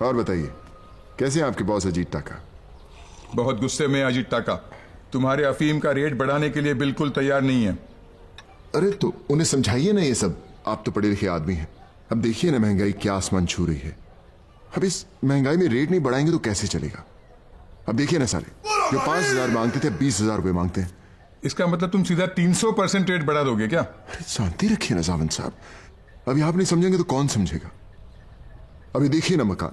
और बताइए, कैसे हैं आपके बॉस अजीत टाका? बहुत गुस्से में अजीत टाका तुम्हारे अफीम का रेट बढ़ाने के लिए बिल्कुल तैयार नहीं है। अरे तो उन्हें समझाइए ना ये सब। आप तो पढ़े लिखे आदमी हैं। अब देखिए ना महंगाई क्या आसमान छू रही है। अब इस महंगाई में रेट नहीं बढ़ाएंगे तो कैसे चलेगा? अब देखिए ना साले, जो 5,000 मांगते थे 20,000 रुपए मांगते हैं। इसका मतलब तुम सीधा 300% रेट बढ़ा दोगे क्या? अरे शांति रखिए ना सावंत साहब। अभी आप नहीं समझेंगे तो कौन समझेगा? अभी देखिए ना मकान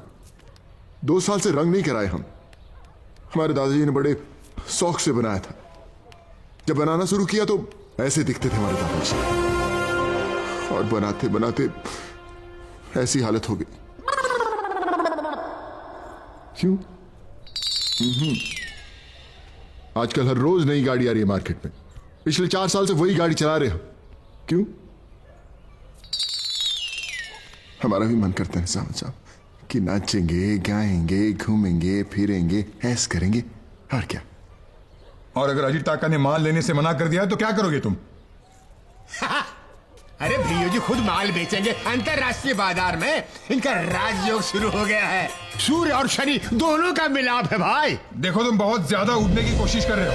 2 साल से रंग नहीं कराए हम। हमारे दादाजी ने बड़े शौक से बनाया था। जब बनाना शुरू किया तो ऐसे दिखते थे हमारे दादाजी, और बनाते बनाते ऐसी हालत हो गई। क्यों? आजकल हर रोज नई गाड़ी आ रही है मार्केट में। पिछले 4 साल से वही गाड़ी चला रहे हम। क्यों? हमारा भी मन करता है साहब कि नाचेंगे, गाएंगे, घूमेंगे, फिरेंगे, ऐस करेंगे, और क्या। और अगर अजीत टाका ने माल लेने से मना कर दिया तो क्या करोगे तुम? अरे भैया जी खुद माल बेचेंगे अंतरराष्ट्रीय बाजार में। इनका राजयोग शुरू हो गया है। सूर्य और शनि दोनों का मिलाप है भाई। देखो तुम बहुत ज्यादा उड़ने की कोशिश कर रहे हो।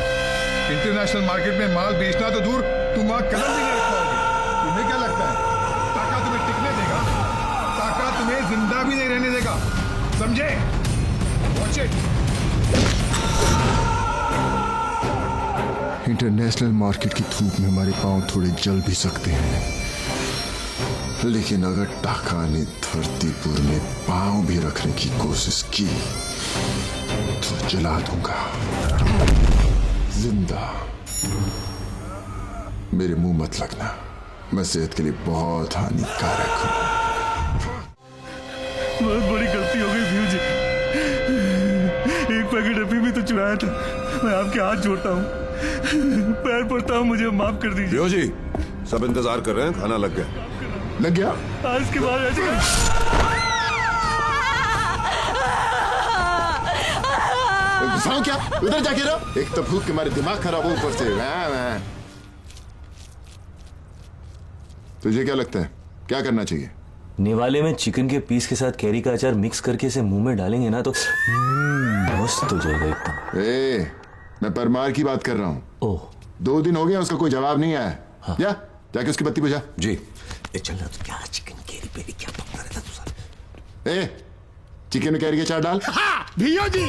इंटरनेशनल मार्केट में माल बेचना तो दूर, तुम वहां कदम भी नहीं रख पाओगे। तुम्हें क्या लगता है टाका तुम्हें टिकने देगा? टाका तुम्हें जिंदा भी नहीं रहने देगा, समझे? Watch it. इंटरनेशनल मार्केट की धूप में हमारे पांव थोड़े जल भी सकते हैं, लेकिन अगर टाका ने धरतीपुर में पांव भी रखने की कोशिश की तो जला दूंगा जिंदा। मेरे मुंह मत लगना, मैं सेहत के लिए बहुत हानिकारक हूं। बहुत बड़ी गलती हो गई भीम जी। एक पैकेट अभी भी तो चुराया था। मैं आपके हाथ जोड़ता हूँ, पैर पड़ता हूँ, मुझे माफ कर दीजिए। भीम जी सब इंतजार कर रहे हैं, खाना लग गया। लग गया? आज के बाद ऐसे घुसाऊं क्या? उधर जाके रहो। एक तो भूख के मारे दिमाग खराब हो, ऊपर से तुझे क्या लगता है क्या करना चाहिए? निवाले में चिकन के पीस के साथ कैरी का अचार मिक्स करके इसे मुंह में डालेंगे ना तो मस्त हो जाएगा एकदम। मैं परमार की बात कर रहा हूँ। ओह 2 दिन हो गया उसका कोई जवाब नहीं आया। हाँ। जा जाके उसकी बत्ती बुझा। जी चल रहा तो क्या चिकन कैरी पेरी क्या पकड़ा रहता तू साला? चिकन में कैरी के चाट डाल। हाँ भैया जी,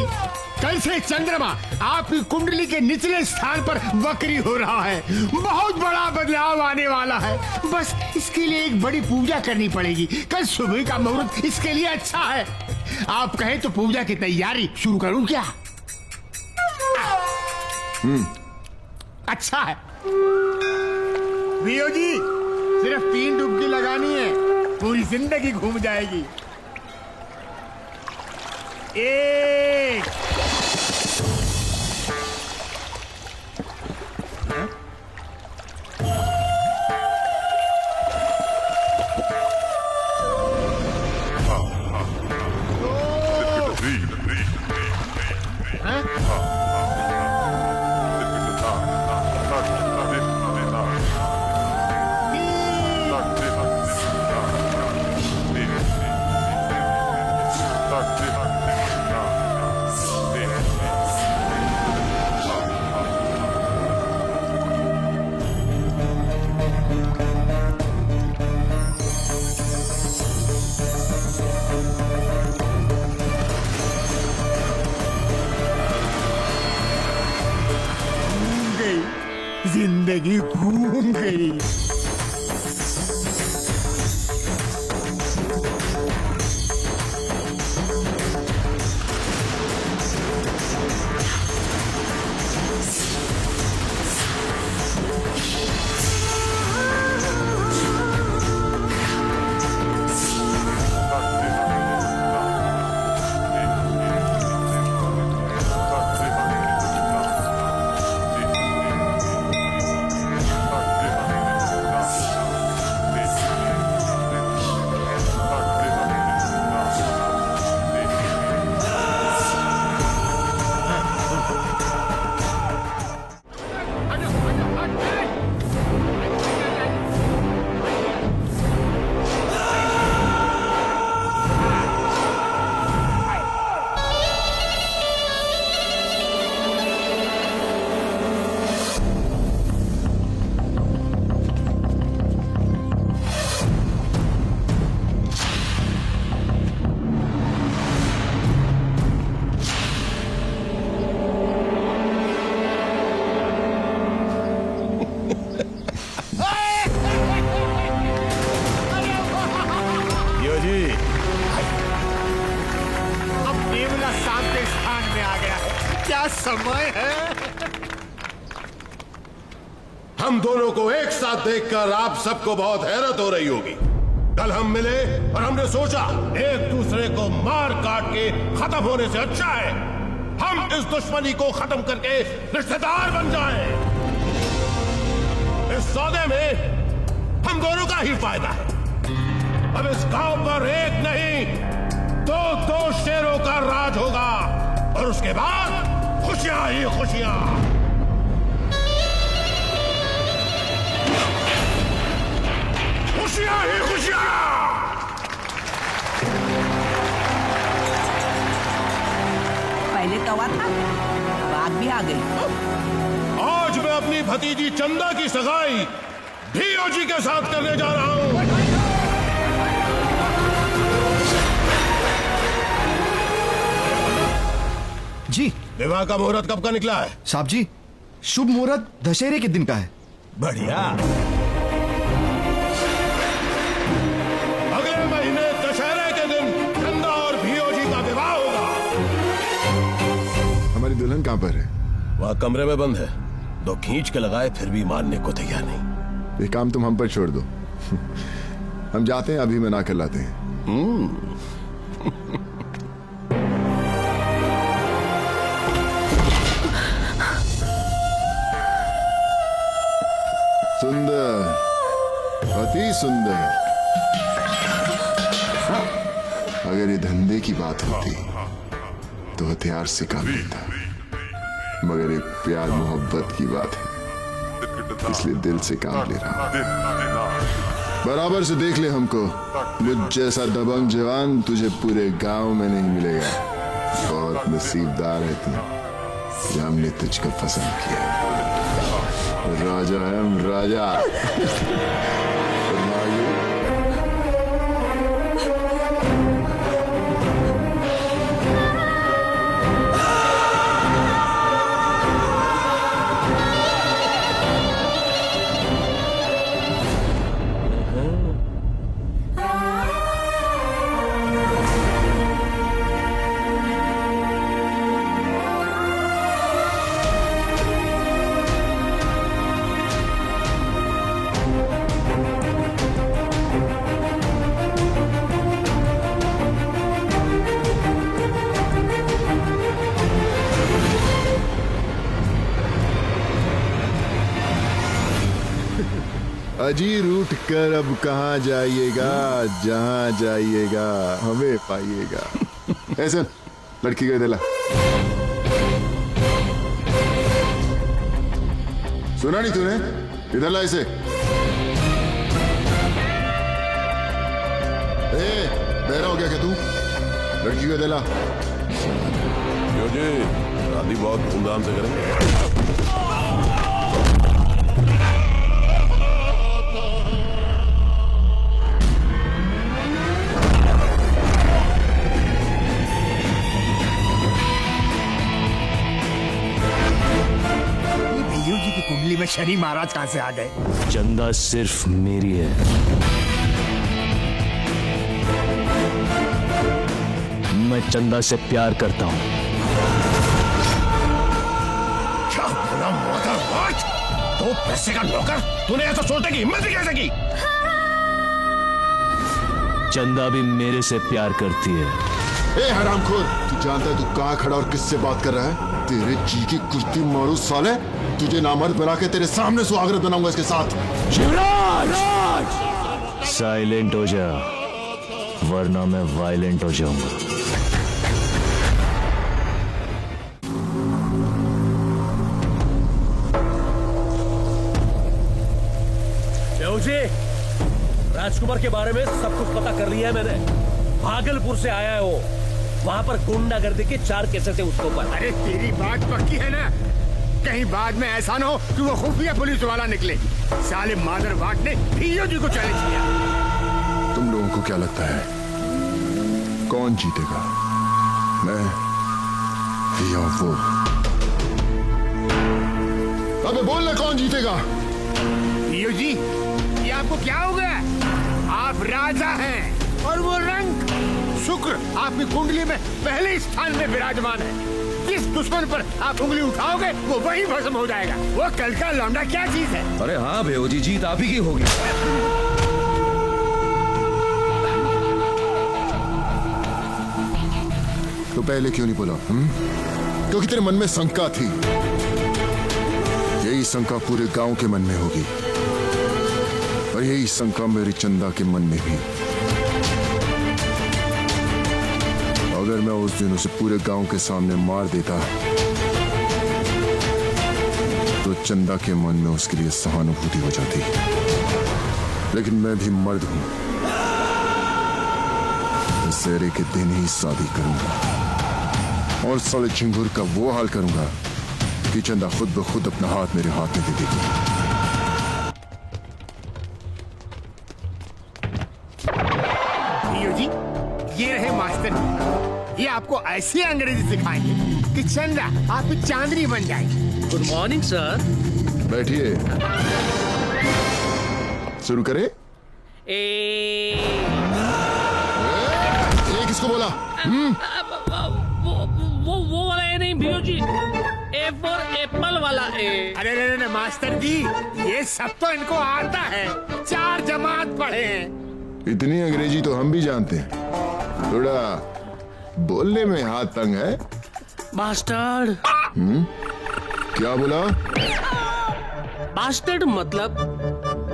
कल से चंद्रमा आपकी कुंडली के निचले स्थान पर वक्री हो रहा है। बहुत बड़ा बदलाव आने वाला है। बस इसके लिए एक बड़ी पूजा करनी पड़ेगी। कल सुबह का मुहूर्त इसके लिए अच्छा है। आप कहें तो पूजा की तैयारी शुरू करूं क्या? अच्छा है भैया जी, सिर्फ 3 डुबकी लगानी है, पूरी जिंदगी घूम जाएगी। 1 जिंदगी घूम गई। अब नेवला शाम के स्थान में आ गया है। क्या समय है। हम दोनों को एक साथ देखकर आप सबको बहुत हैरत हो रही होगी। कल हम मिले और हमने सोचा एक दूसरे को मार काट के खत्म होने से अच्छा है हम इस दुश्मनी को खत्म करके रिश्तेदार बन जाएं। इस सौदे में हम दोनों का ही फायदा है। अब इस गांव पर एक नहीं दो शेरों का राज होगा और उसके बाद खुशियां ही खुशियां। खुशियां ही खुशियां। पहले तवा था, बात भी आ गई। आज मैं अपनी भतीजी चंदा की सगाई भीओजी के साथ करने जा रहा हूं। जी विवाह का मुहूर्त कब का निकला है? साहब जी, शुभ मुहूर्त दशहरे के दिन का है। बढ़िया। अगले महीने दशहरे के दिन चंदा और भीओजी का विवाह होगा। हमारी दुल्हन कहाँ पर है? वह कमरे में बंद है। दो खींच के लगाए फिर भी मानने को तैयार नहीं। ये काम तुम हम पर छोड़ दो। हम जाते हैं, अभी मना कर लाते हैं। सुंदर, अति सुंदर। अगर ये धंधे की बात होती तो हथियार से काम लेता, मगर ये प्यार मोहब्बत की बात है, इसलिए दिल से काम ले रहा हूं। बराबर से देख ले हमको। मुझ जैसा दबंग जवान तुझे पूरे गांव में नहीं मिलेगा। बहुत नसीबदार है तू, जो हमने तुझको पसंद किया। राजा है हम, राजा। अजी रूठ कर अब कहाँ जाइएगा, जहाँ जाइएगा हमें पाइएगा। ऐसा लड़की को दिला। सुना नहीं तूने? इधर ला इसे। बहरा हो गया क्या तू? लड़की को दिला। क्यों जी, शादी बहुत धूमधाम से करेंगे। कुंडली में शनि महाराज कहां से आ गए? चंदा सिर्फ मेरी है। मैं चंदा से प्यार करता हूं। क्या बोला मदरवाच? तो पैसे का नौकर, तूने ऐसा सोचने की हिम्मत भी कैसे की? चंदा भी मेरे से प्यार करती है। ए हरामखोर, तू जानता है तू कहाँ खड़ा और किससे बात कर रहा है? तेरे जी की कुर्ती मारू साले। तुझे नामर्द बना के तेरे सामने सुहागरात बनाऊंगा इसके साथ। शिवराज, साइलेंट हो जा, वरना मैं वायलेंट हो जाऊंगा। जी, राजकुमार के बारे में सब कुछ पता कर लिया है मैंने। भागलपुर से आया है वो। वहां पर गुंडागर्दी के 4 केसेस थे उसके ऊपर। अरे तेरी बात पक्की है ना? कहीं बाद में ऐसा ना हो कि वो खुफिया पुलिस वाला निकले। साले मादरवाट ने भीओजी को चैलेंज किया। तुम लोगों को क्या लगता है कौन जीतेगा, मैं या वो? अबे बोल ना, कौन जीतेगा? भीओजी, ये आपको क्या हो गया? आप राजा हैं और और वो रंग, शुक्र आपकी कुंडली में पहले स्थान में विराजमान है। जिस दुश्मन पर आप उंगली उठाओगे वो वही भस्म हो जाएगा। वो कल का लौंडा क्या चीज है? अरे हाँ भेवजी, जीत आप ही की होगी। तो पहले क्यों नहीं बोला? क्योंकि तेरे मन में शंका थी। यही शंका पूरे गांव के मन में होगी, और यही शंका मेरी चंदा के मन में भी। अगर मैं उस दिन उसे पूरे गांव के सामने मार देता तो चंदा के मन में उसके लिए सहानुभूति हो जाती। लेकिन मैं भी मर्द हूं, दशहरे के दिन ही शादी करूंगा और साले चिंगुर का वो हाल करूंगा कि चंदा खुद ब खुद अपना हाथ मेरे हाथ में दे देगी। जी, ये रहे मास्टर जी। ये आपको ऐसी अंग्रेजी सिखाएंगे कि चंदा आपकी चांदनी बन जाएगी। Good morning sir. बैठिए, शुरू करें। ये किसको बोला? वो वाला ए नहीं भैया जी, ए फॉर एप्पल वाला ए। अरे रे मास्टर जी, ये सब तो इनको आता है, 4 जमात पढ़े हैं। इतनी अंग्रेजी तो हम भी जानते हैं, थोड़ा बोलने में हाथ तंग है। बास्टर्ड। क्या बोला? बास्टर्ड मतलब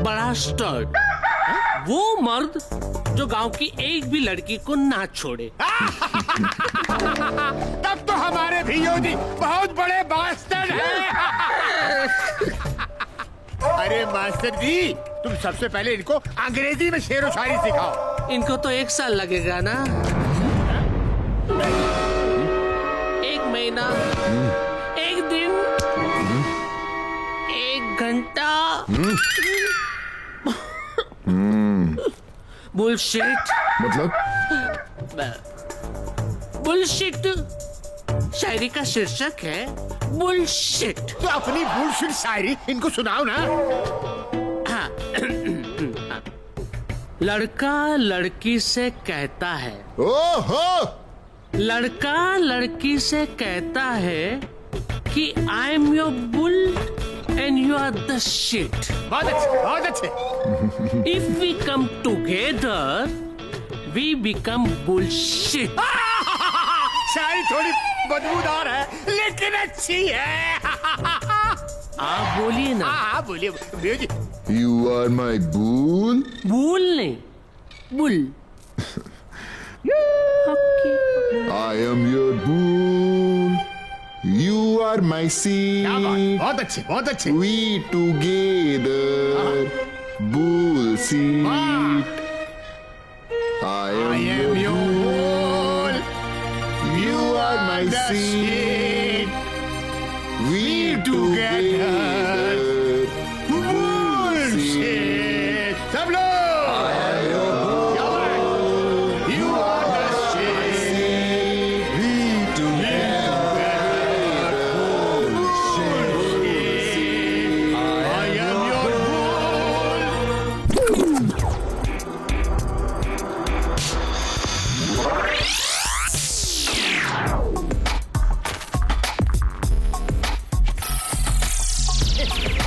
बड़ा स्टर्ड, वो मर्द जो गांव की एक भी लड़की को ना छोड़े। तब तो हमारे भैया जी बहुत बड़े बास्टर्ड हैं। अरे मास्टर जी, तुम सबसे पहले इनको अंग्रेजी में शेरो शायरी सिखाओ। इनको तो 1 साल लगेगा ना। 1 महीना, 1 दिन, 1 घंटा। बुलशिट। मतलब? बुलशिट शायरी का शीर्षक है, बुलशिट। तो अपनी बुलशिट शायरी इनको सुनाओ ना। हाँ। लड़का लड़की से कहता है, ओहो! लड़का लड़की से कहता है कि I am your bull and you are the shit. बहुत अच्छे, बहुत अच्छे। If we come together we become bullshit. शायरी थोड़ी बदबूदार है लेकिन अच्छी है। आप बोलिए ना। हाँ बोलिए भैया जी। You are my bull. Bull नहीं, bull. I am your bull. You are my क्या बात, seed. बहुत अच्छे, बहुत अच्छे। We together bull seed. I am your bull. You are my seed. We together bull seed. सब लोग क्या बात? You are the shit. We together bull seed. I am your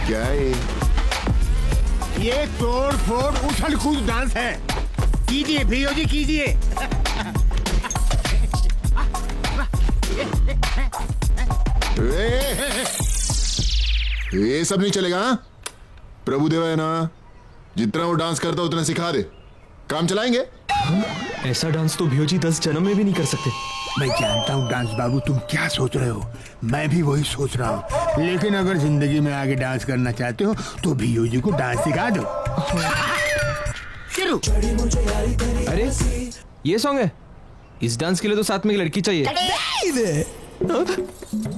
क्या है? ये तोड़ फोड़ उछल कूद डांस है। कीजिए भैया जी, कीजिए। ये सब नहीं चलेगा। हाँ? प्रभुदेवा है ना, जितना वो डांस करता उतना सिखा दे, काम चलाएंगे। ऐसा डांस तो भियोजी 10 जन्म में भी नहीं कर सकते। मैं जानता हूँ डांस बाबू तुम क्या सोच रहे हो, मैं भी वही सोच रहा हूँ। लेकिन अगर जिंदगी में आगे डांस करना चाहते हो तो भैया जी को डांस सिखा दो। शुरू। अरे ये सॉन्ग है? इस डांस के लिए तो साथ में एक लड़की चाहिए।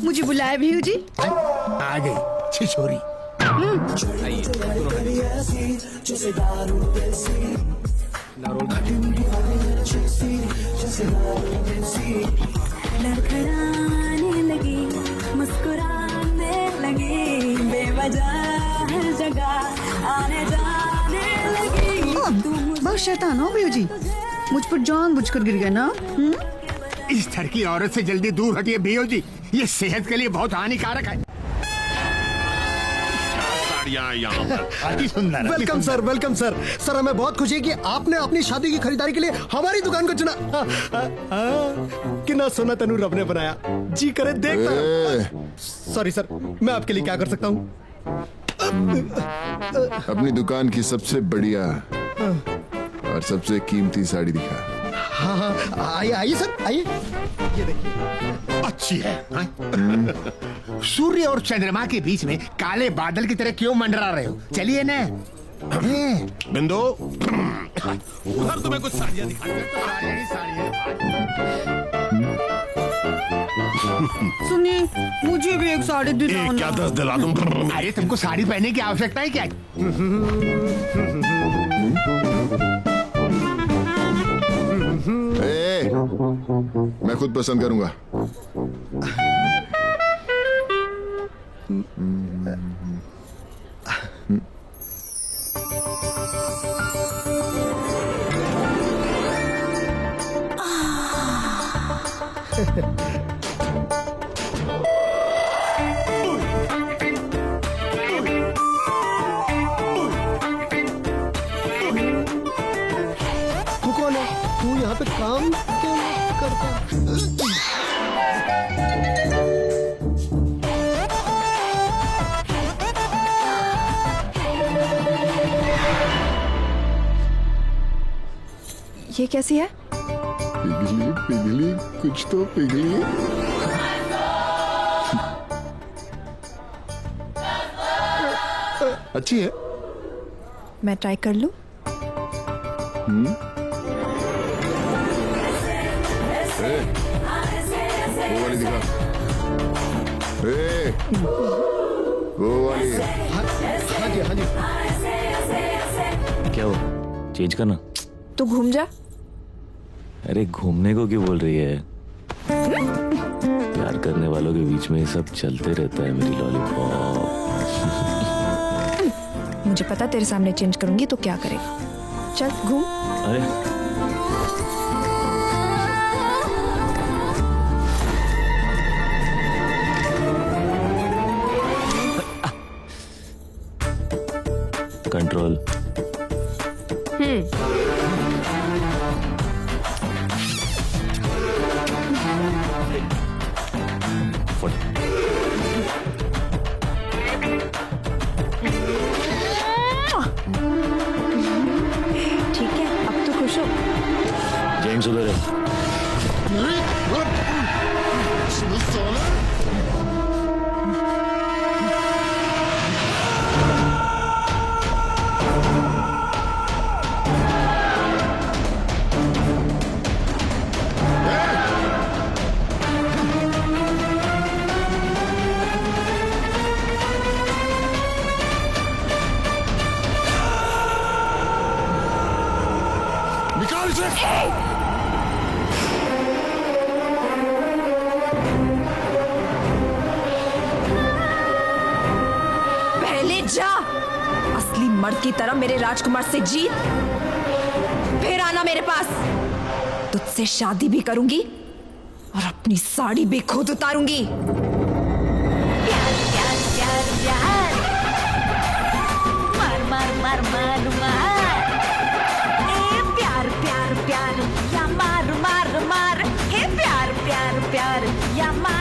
मुझे बुलाया भैया जी। आ गई छिछोरी। लड़खड़ाने लगी, मुस्कुराने लगी, बेवजह हर जगह आने जाने लगी। बहुत शैतान हो भैया जी। मुझ पर जानबूझकर गिर गए ना? इस घर की औरत से जल्दी दूर हटिए भैया जी, ये सेहत के लिए बहुत हानिकारक है। अति सुंदर। Welcome sir, welcome sir. Sir हमें बहुत खुशी है कि आपने अपनी शादी की खरीदारी के लिए हमारी दुकान को चुना। कितना सोना तनु रब ने बनाया, जी करे देखता। सॉरी सर, मैं आपके लिए क्या कर सकता हूँ? अपनी दुकान की सबसे बढ़िया और सबसे कीमती साड़ी दिखा। हाँ हाँ, आइए आइए सर, आइए। ये देखिए, अच्छी है, हाँ? सूर्य और चंद्रमा के बीच में काले बादल की तरह क्यों मंडरा रहे हो? चलिए ना। बिंदु, उधर तुम्हें कुछ साड़ियां दिखाई। सुनिए, मुझे भी एक साड़ी दिलाओ क्या ना। 10 दिला दूं? अरे तुमको साड़ी पहनने की आवश्यकता है क्या? मैं खुद पसंद करूंगा। तू कौन है? तू यहाँ पे काम क्यों करता? ये कैसी है? पिघली पिघली कुछ तो पिघली। अच्छी है। मैं ट्राई कर लूं? वो वाली दिखा। वो वाली। हाँ जी, हाँ जी। क्या हुआ, चेंज करना? तू घूम जा। अरे घूमने को क्यों बोल रही है? प्यार करने वालों के बीच में ये सब चलते रहता है मेरी लॉलीपॉप। मुझे पता तेरे सामने चेंज करूंगी तो क्या करेगा। चल घूम। अरे कंट्रोल। ठीक है, अब तो खुश हो। जेम्स उधर है। निकाल इसे। पहले जा, असली मर्द की तरह मेरे राजकुमार से जीत, फिर आना मेरे पास। तुझसे शादी भी करूंगी और अपनी साड़ी भी खुद उतारूंगी। प्यार प्यार प्यार प्यार, मार मार मार मार मार, ए प्यार प्यार प्यार या मार मार मार, हे प्यार प्यार प्यार या मार